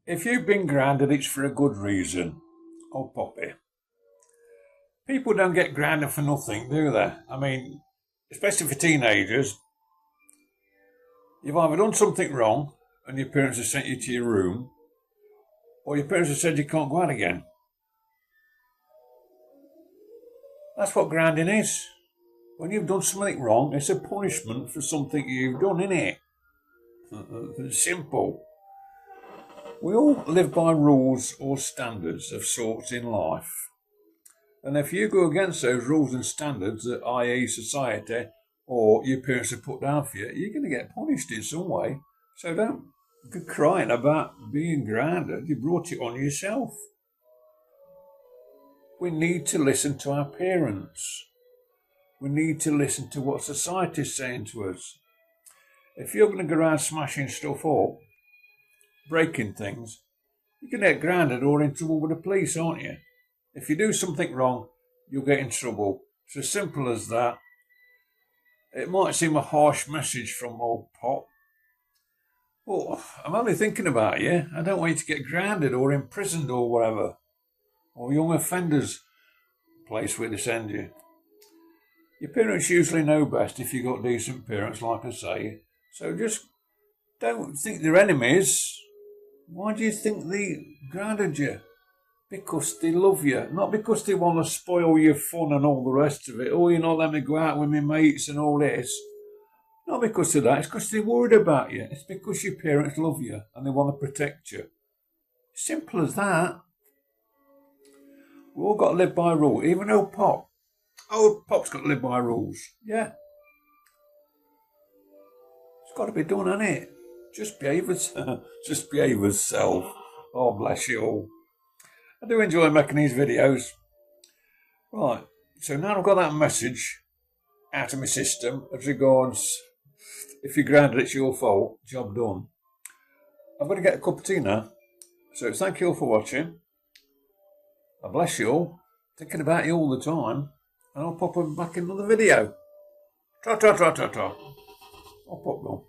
If you've been grounded, it's for a good reason. Oh, Poppy. People don't get grounded for nothing, do they? I mean, especially for teenagers. You've either done something wrong and your parents have sent you to your room, or your parents have said you can't go out again. That's what grounding is. When you've done something wrong, it's a punishment for something you've done, innit? It's simple. We all live by rules or standards of sorts in life. And if you go against those rules and standards that i.e. society or your parents have put down for you, you're going to get punished in some way. So don't be crying about being grounded. You brought it on yourself. We need to listen to our parents. We need to listen to what society's saying to us. If you're going to go around smashing stuff up, breaking things, you're going to get grounded or in trouble with the police, aren't you? If you do something wrong, you'll get in trouble. It's as simple as that. It might seem a harsh message from old Pop, but I'm only thinking about you. I don't want you to get grounded or imprisoned or whatever, or young offenders place where they send you. Your parents usually know best if you've got decent parents, like I say. So just don't think they're enemies. Why do you think they grounded you? Because they love you, not because they want to spoil your fun and all the rest of it. Oh, you're not letting me go out with my mates and all this. Not because of that, it's because they're worried about you. It's because your parents love you and they want to protect you. Simple as that. We've all got to live by rules, even old Pop. Old Pop's got to live by rules. Yeah. It's got to be done, hasn't it? Just behave yourself. Oh, bless you all. I do enjoy making these videos. Right, so now I've got that message out of my system as regards if you're grounded, it's your fault, job done. I'm going to get a cup of tea now. So thank you all for watching. I bless you all. Thinking about you all the time. And I'll pop back in another video. Ta ta ta ta ta. I'll pop on.